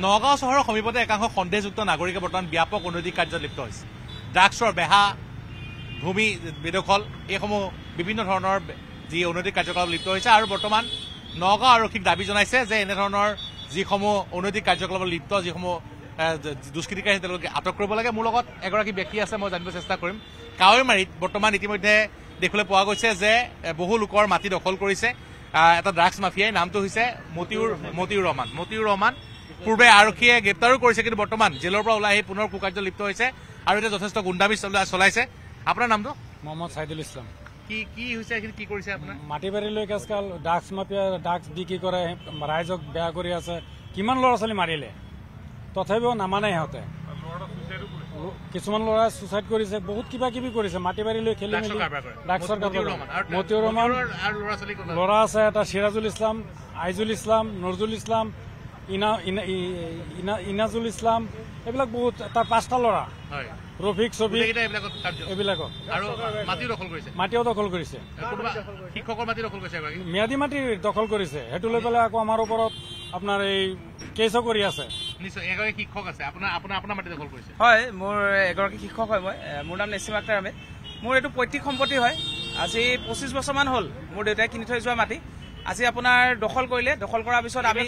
নগাঁও চহৰৰ সমীপতে একাংশ সন্দেহযুক্ত নাগৰিকে বৰ্তমান ব্যাপক অনৈতিক কাৰ্যত লিপ্ত হৈছে ড্ৰাগছৰ বেহা ভূমি বেদখল এইসমূহ বিভিন্ন ধৰণৰ যি অনৈতিক কাৰ্যকলাপ লিপ্ত হৈছে আৰু বৰ্তমান নগাঁও আৰক্ষীক দাবী জনাইছে যে এনেধৰণৰ যিসমূহ অনৈতিক কাৰ্যকলাপত লিপ্ত যিসমূহ দুষ্কৃতিকাৰী তেওঁলোকে আটক কৰিব লাগে মোৰ লগত এগৰাকী ব্যক্তি আছে মই জানিব চেষ্টা কৰিম কাৱৈমাৰীত বৰ্তমান ইতিমধ্যে দেখিবলৈ পোৱা গৈছে যে বহু লোকৰ মাটি দখল কৰিছে এটা ড্ৰাগছ মাফিয়াই নামটো হৈছে মতিউৰ ৰহমান পূৰ্বে আৰক্ষীয়ে গ্ৰেপ্তাৰো কৰিছে কিন্তু বৰ্তমান জেলৰ পৰা ওলাই আহি পুনৰ কুকাৰ্য লিপ্ত হৈছে আৰু এতিয়া যথেষ্ট গুণ্ডামি চলাইছে আপোনাৰ নামটো মোহাম্মদ সাইদুল ইছলাম কি হৈছে এইখিনি কি কৰিছে আপোনাৰ মাটি বাৰী লৈ আজকাল ড্ৰাগছ মাফিয়া ড্ৰাগছ বিক্ৰী কৰে ৰাইজক বেয়া কৰি আছে কিমান ল'ৰা ছোৱালী মাৰিলে তথাপিও নামানে সিহঁতে কিছুমান ল'ৰা ছুইচাইড কৰিছে বহুত কিবা কিবি কৰিছে মাটি বাৰী লৈ খেলি মেলি ড্ৰাগছৰ মতিউৰ ৰহমান ল'ৰা আছে এটা সিৰাজুল ইছলাম আইজুল ইছলাম নজৰুল ইছলাম ইনাজুল ইছলাম এইবিলাক বহুত তাৰ 5টা ল'ৰা ৰফিক ছবি এইবিলাকক মাটিও দখল কৰিছে ম্যাদী মাটি দখল কৰিছে সেইটো লৈ পেলাই আকৌ আমাৰ ওপৰত আপোনাৰ এই কেছো কৰি আছে হয় মোৰ এগৰাকী শিক্ষক হয় মই মোৰ নাম নেছিম আক্তাৰ আহমেদ মোৰ এইটো পৈতৃক সম্পত্তি হয় আজি 25 বছৰমান হ'ল মোৰ দেউতাই কিনি থৈ যোৱা মাটি আজি আপোনাৰ দখল কৰিলে দখল কৰাৰ পিছত আমি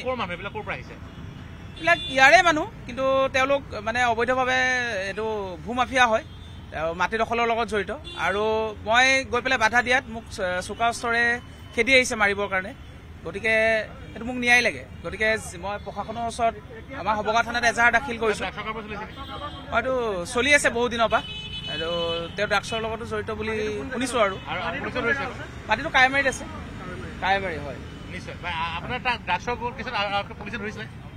এইবিলাক ইয়াৰে মানুহ কিন্তু তেওঁলোক মানে অবৈধভাৱে এইটো ভূ মাফিয়া হয় মাটি দখলৰ লগত জড়িত আৰু মই গৈ পেলাই বাধা দিয়াত মোক চোকা অস্ত্ৰৰে খেদি আহিছে মাৰিবৰ কাৰণে গতিকে এইটো মোক ন্যায় লাগে গতিকে মই প্ৰশাসনৰ ওচৰত আমাৰ হবগা থানাত এজাহাৰ দাখিল কৰিছোঁ হয়তো চলি আছে বহু দিনৰ পৰা আৰু তেওঁ ড্ৰাগছৰ লগতো জড়িত বুলি শুনিছোঁ আৰু মাটিটো কাৱৈমাৰীত আছে কাৱৈমাৰী হয়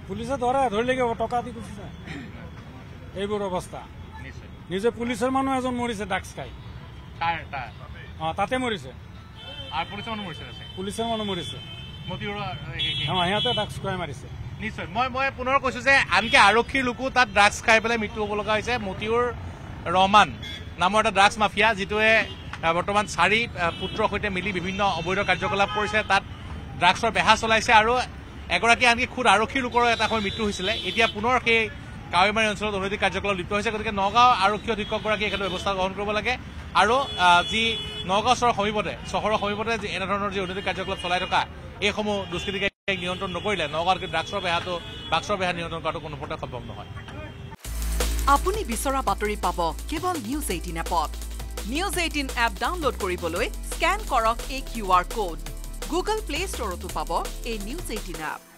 পুলিচে ধৰিলেগে টকা দি গুচিছে এইবোৰ অৱস্থা নিজে পুলিচৰ মানুহ এজন মৰিছে ড্ৰাগছ খাই তাতে মৰিছে পুলিচৰ মানুহ মৰিছে সিহঁতে ড্ৰাগছ খুৱাই মাৰিছে নিশ্চয় মই পুনৰ কৈছো যে আনকি আৰক্ষীৰ লোকো তাত ড্ৰাগছ খাই পেলাই মৃত্যু হ'ব লগা হৈছে মতিউৰ ৰহমান নামৰ এটা ড্ৰাগছ মাফিয়া যিটোৱে বৰ্তমান 4 পুত্ৰৰ সৈতে মিলি বিভিন্ন অবৈধ কাৰ্যকলাপ কৰিছে তাত ড্ৰাগছৰ বেহা চলাইছে আৰু এগৰাকী আনকি খুদ আৰক্ষীৰ লোকৰো এটা সময় মৃত্যু হৈছিলে এতিয়া পুনৰ সেই কাৱৈমাৰী অঞ্চলত অনৈতিক কাৰ্যকলাপ লিপ্ত হৈছে গতিকে নগাঁও আৰক্ষী অধীক্ষকগৰাকীয়ে এখেতৰ ব্যৱস্থা গ্ৰহণ কৰিব লাগে আৰু যি নগাঁও চহৰৰ সমীপতে যি এনেধৰণৰ যি অনৈতিক কাৰ্যকলাপ চলাই থকা এইসমূহ দুষ্কৃতিকাৰীক নিয়ন্ত্ৰণ নকৰিলে নগাঁৱত ড্ৰাগছৰ বেহা নিয়ন্ত্ৰণ কৰাটো কোনোপধ্যে সম্ভৱ নহয় আপুনি বিচৰা বাতৰি পাব কেৱল নিউজ 18 এপত নিউজ 18 এপ ডাউনলোড কৰিবলৈ স্কেন কৰক এই QR কোড গুগল প্লে ষ্টৰতো পাব এই নিউজ 18 এপ